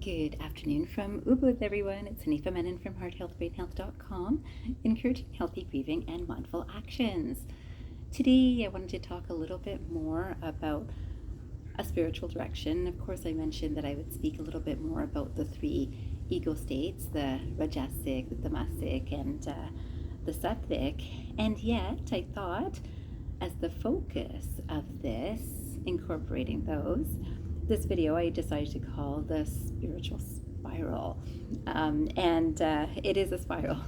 Good afternoon from Ubud, everyone. It's Hanifa Menon from hearthealthbrainhealth.com, encouraging healthy breathing and mindful actions. Today, I wanted to talk a little bit more about a spiritual direction. Of course, I mentioned that I would speak a little bit more about the three ego states, the Rajasic, the Tamasic, and the Sattvic. And yet, I thought, as the focus of this, incorporating those, this video I decided to call the spiritual spiral, and it is a spiral.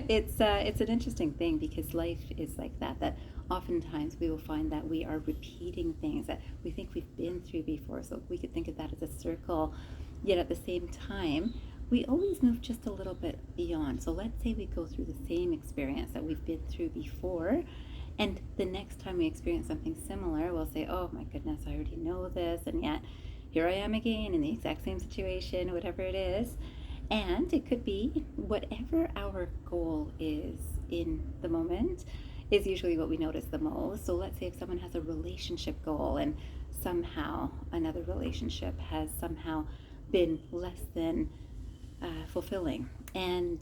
It's an interesting thing because life is like that. That oftentimes we will find that we are repeating things that we think we've been through before. So we could think of that as a circle, yet at the same time, we always move just a little bit beyond. So let's say we go through the same experience that we've been through before. And the next time we experience something similar, we'll say, oh my goodness, I already know this. And yet here I am again in the exact same situation, whatever it is. And it could be whatever our goal is in the moment is usually what we notice the most. So let's say if someone has a relationship goal and somehow another relationship has somehow been less than fulfilling. And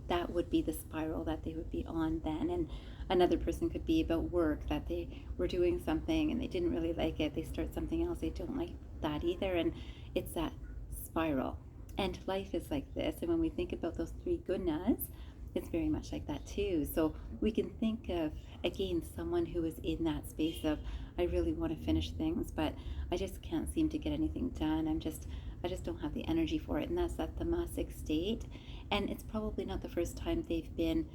that would be the spiral that they would be on then. And another person could be about work, that they were doing something and they didn't really like it. They start something else, they don't like that either. And it's that spiral. And life is like this. And when we think about those three gunas, it's very much like that too. So we can think of, again, someone who is in that space of, I really want to finish things, but I just can't seem to get anything done. I just don't have the energy for it. And that's that tamasic state. And it's probably not the first time they've been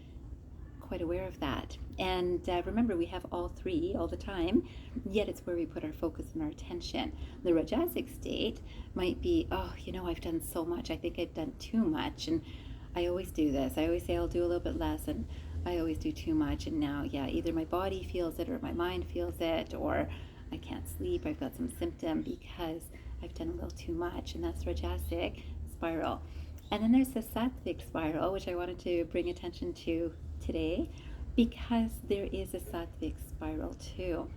quite aware of that. And remember, we have all three all the time, yet it's where we put our focus and our attention. The Rajasic state might be, oh, I've done so much. I think I've done too much. And I always do this. I always say I'll do a little bit less, and I always do too much. And now, either my body feels it or my mind feels it, or I can't sleep. I've got some symptom because I've done a little too much. And that's Rajasic spiral. And then there's the Sattvic spiral, which I wanted to bring attention to today because there is a Sattvic spiral too.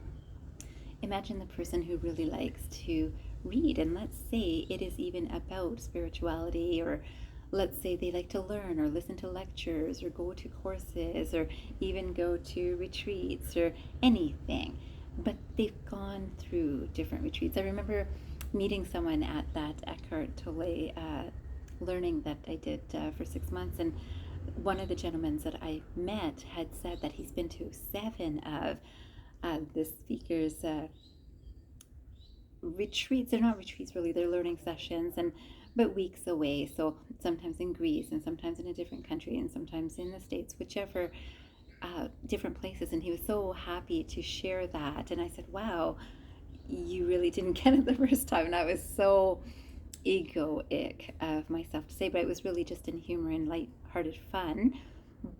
Imagine the person who really likes to read, and let's say it is even about spirituality, or let's say they like to learn or listen to lectures or go to courses or even go to retreats or anything, but they've gone through different retreats. I remember meeting someone at that Eckhart Tolle learning that I did for 6 months, and one of the gentlemen that I met had said that he's been to 7 of the speakers' retreats. They're not retreats really, they're learning sessions, but weeks away. So sometimes in Greece and sometimes in a different country and sometimes in the States, whichever different places. And he was so happy to share that. And I said, wow, you really didn't get it the first time. And I was so egoic of myself to say, but it was really just in humor and light-hearted fun.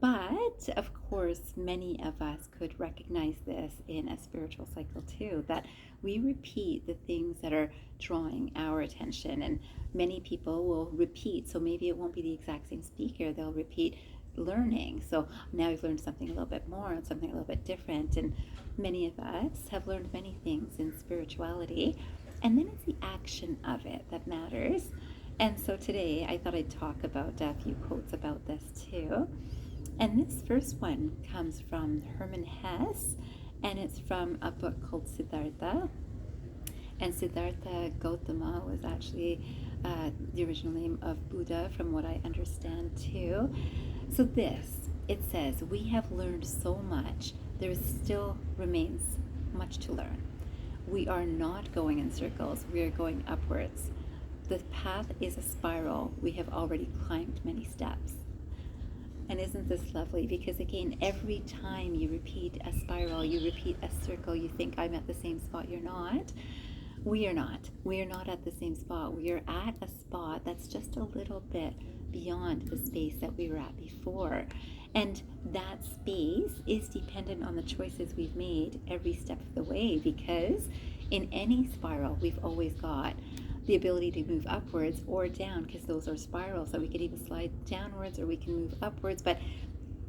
But of course, many of us could recognize this in a spiritual cycle too, that we repeat the things that are drawing our attention, and many people will repeat. So maybe it won't be the exact same speaker, they'll repeat learning. So now we've learned something a little bit more and something a little bit different, and many of us have learned many things in spirituality. And then it's the action of it that matters. And so today I thought I'd talk about a few quotes about this too. And this first one comes from Herman Hesse, and it's from a book called Siddhartha. And Siddhartha Gautama was actually the original name of Buddha, from what I understand too. So it says, we have learned so much, there still remains much to learn. We are not going in circles, we are going upwards. The path is a spiral, we have already climbed many steps. And isn't this lovely? Because again, every time you repeat a spiral, you repeat a circle, you think I'm at the same spot. You're not. We are not. We are not at the same spot. We are at a spot that's just a little bit beyond the space that we were at before. And that space is dependent on the choices we've made every step of the way, because in any spiral, we've always got the ability to move upwards or down, because those are spirals. So we could even slide downwards or we can move upwards, but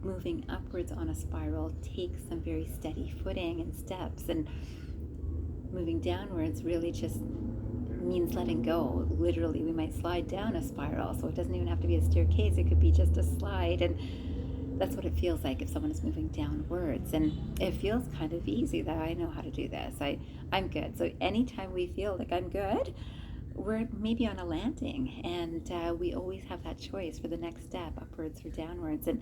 moving upwards on a spiral takes some very steady footing and steps, and moving downwards really just means letting go. Literally, we might slide down a spiral, so it doesn't even have to be a staircase. It could be just a slide, and that's what it feels like if someone is moving downwards. And it feels kind of easy that I know how to do this. I'm good. So anytime we feel like I'm good, we're maybe on a landing, and we always have that choice for the next step, upwards or downwards. And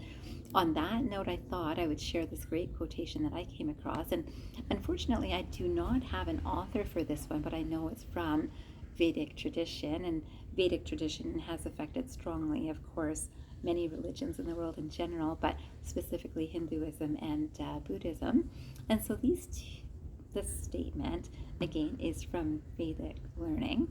on that note, I thought I would share this great quotation that I came across. And unfortunately, I do not have an author for this one, but I know it's from Vedic tradition, and Vedic tradition has affected strongly, of course, many religions in the world in general, but specifically Hinduism and Buddhism. And so this statement, again, is from Vedic learning.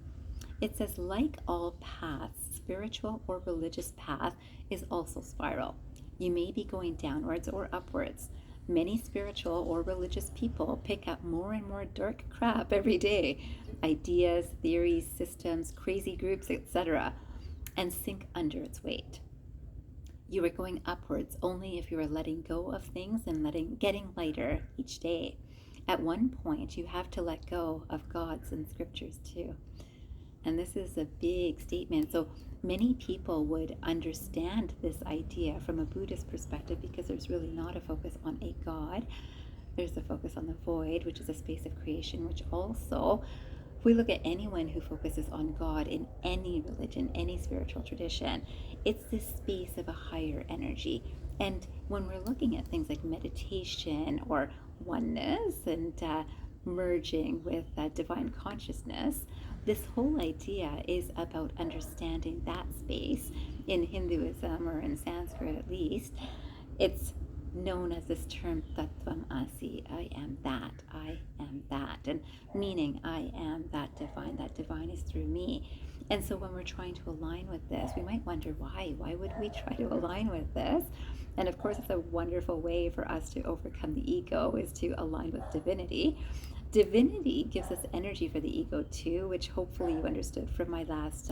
It says, like all paths, spiritual or religious path is also spiral. You may be going downwards or upwards. Many spiritual or religious people pick up more and more dark crap every day, ideas, theories, systems, crazy groups, etc., and sink under its weight. You are going upwards only if you are letting go of things and getting lighter each day. At one point, you have to let go of gods and scriptures too. And this is a big statement. So many people would understand this idea from a Buddhist perspective, because there's really not a focus on a God. There's a focus on the void, which is a space of creation, which also, if we look at anyone who focuses on God in any religion, any spiritual tradition, it's this space of a higher energy. And when we're looking at things like meditation or oneness and merging with divine consciousness, this whole idea is about understanding that space. In Hinduism, or in Sanskrit at least, it's known as this term Tattvam Asi, I am that, and meaning I am that divine is through me. And so when we're trying to align with this, we might wonder why would we try to align with this? And of course, it's a wonderful way for us to overcome the ego, is to align with divinity. Divinity gives us energy for the ego too, which hopefully you understood from my last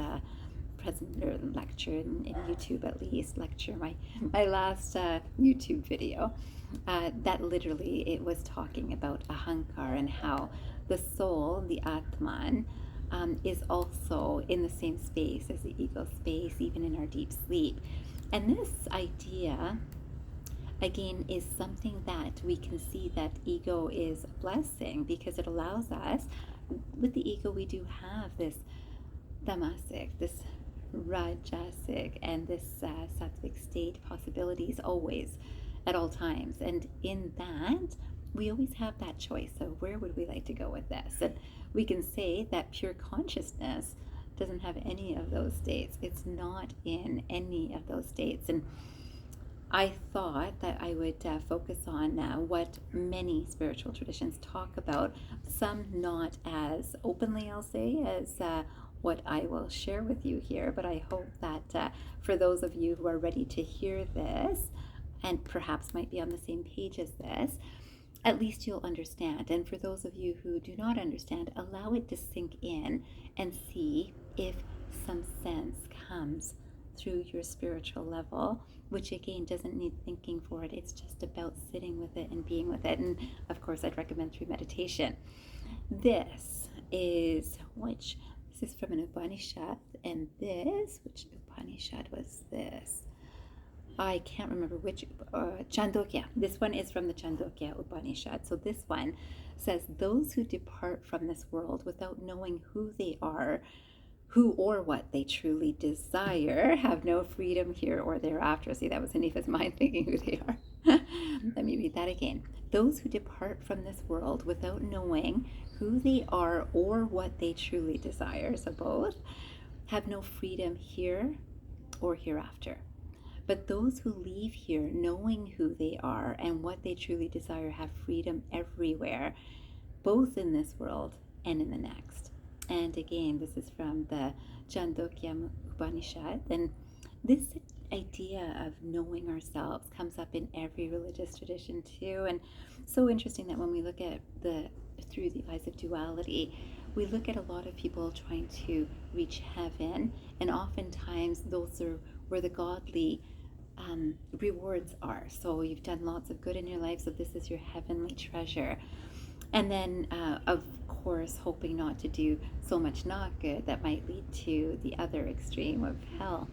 lecture in YouTube, at least lecture, my last YouTube video, that literally it was talking about ahankar and how the soul, the atman, is also in the same space as the ego space, even in our deep sleep. And this idea, again, is something that we can see that ego is a blessing, because it allows us, with the ego we do have this tamasic, this rajasic, and this sattvic state possibilities always, at all times. And in that, we always have that choice. So where would we like to go with this? And we can say that pure consciousness doesn't have any of those states. It's not in any of those states. And I thought that I would focus on what many spiritual traditions talk about, some not as openly, I'll say, as what I will share with you here, but I hope that for those of you who are ready to hear this, and perhaps might be on the same page as this, at least you'll understand. And for those of you who do not understand, allow it to sink in and see if some sense comes through your spiritual level, which again doesn't need thinking for it. It's just about sitting with it and being with it. And of course, I'd recommend through meditation. This is from an Upanishad, and which Upanishad was this? I can't remember which, Chandogya. This one is from the Chandogya Upanishad. So this one says, those who depart from this world without knowing who they are, who or what they truly desire, have no freedom here or thereafter. See, that was Hanifa's mind thinking who they are. Let me read that again. Those who depart from this world without knowing who they are or what they truly desire, so both, have no freedom here or hereafter. But those who leave here knowing who they are and what they truly desire have freedom everywhere, both in this world and in the next. And again, this is from the Chandogya Upanishad. And this idea of knowing ourselves comes up in every religious tradition too. And so interesting that when we look at through the eyes of duality, we look at a lot of people trying to reach heaven, and oftentimes those are where the godly rewards are. So you've done lots of good in your life, so this is your heavenly treasure. And then, of course, hoping not to do so much not good that might lead to the other extreme of hell.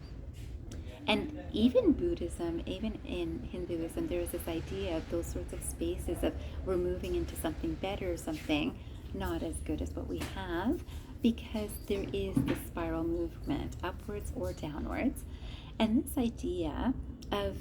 And even Buddhism, even in Hinduism, there is this idea of those sorts of spaces of we're moving into something better, something not as good as what we have, because there is this spiral movement, upwards or downwards. And this idea of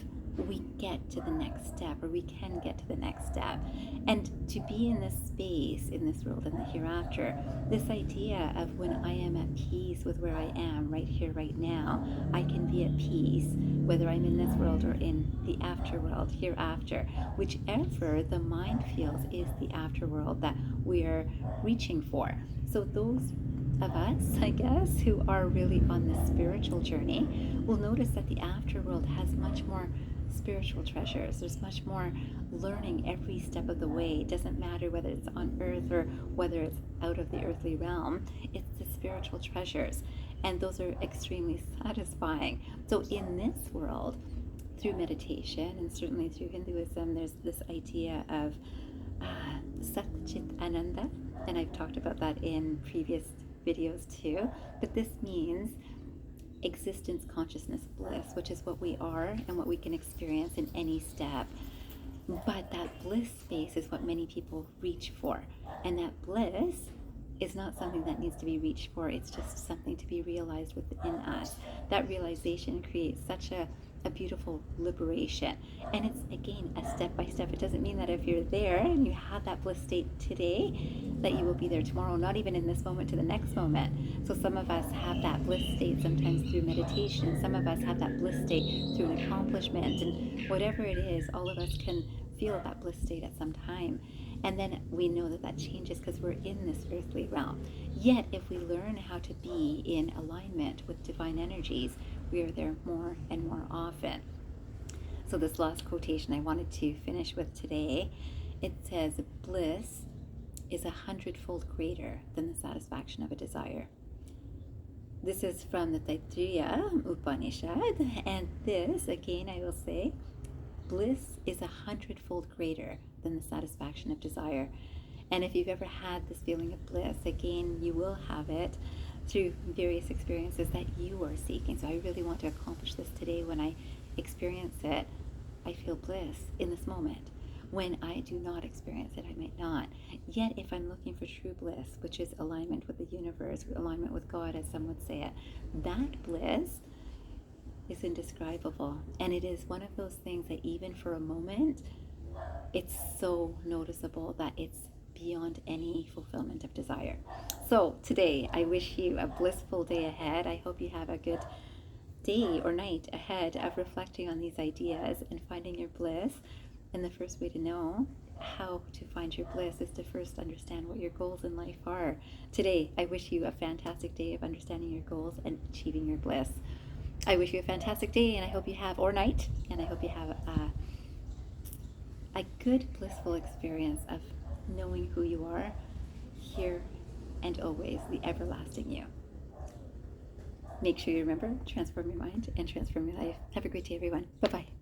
we get to the next step, or we can get to the next step. And to be in this space, in this world, in the hereafter, this idea of when I am at peace with where I am right here, right now, I can be at peace, whether I'm in this world or in the afterworld, hereafter, whichever the mind feels is the afterworld that we are reaching for. So those of us, I guess, who are really on this spiritual journey will notice that the afterworld has much more spiritual treasures. There's much more learning every step of the way. It doesn't matter whether it's on earth or whether it's out of the earthly realm. It's the spiritual treasures, and those are extremely satisfying. So in this world, through meditation, and certainly through Hinduism, there's this idea of Sat Chit Ananda, and I've talked about that in previous videos too, but this means existence, consciousness, bliss, which is what we are and what we can experience in any step. But that bliss space is what many people reach for, and that bliss is not something that needs to be reached for. It's just something to be realized within us. That realization creates such a beautiful liberation, and it's again a step by step. It doesn't mean that if you're there and you have that bliss state today that you will be there tomorrow, not even in this moment to the next moment. So some of us have that bliss state sometimes through meditation, some of us have that bliss state through an accomplishment, and whatever it is, all of us can feel that bliss state at some time. And then we know that that changes because we're in this earthly realm. Yet if we learn how to be in alignment with divine energies, we are there more and more often. So this last quotation I wanted to finish with today, it says, bliss is 100-fold greater than the satisfaction of a desire. This is from the Taittiriya Upanishad, and this, again, I will say, bliss is 100-fold greater than the satisfaction of desire. And if you've ever had this feeling of bliss, again, you will have it through various experiences that you are seeking. So I really want to accomplish this today. When I experience it, I feel bliss in this moment. When I do not experience it, I might not. Yet if I'm looking for true bliss, which is alignment with the universe, alignment with God, as some would say it, that bliss is indescribable. And it is one of those things that even for a moment, it's so noticeable that it's beyond any fulfillment of desire. So today, I wish you a blissful day ahead. I hope you have a good day or night ahead of reflecting on these ideas and finding your bliss. And the first way to know how to find your bliss is to first understand what your goals in life are. Today, I wish you a fantastic day of understanding your goals and achieving your bliss. I wish you a fantastic day, and I hope you have, or night, and I hope you have a good, blissful experience of knowing who you are, here and always, the everlasting you. Make sure you remember, transform your mind and transform your life. Have a great day, everyone. Bye-bye.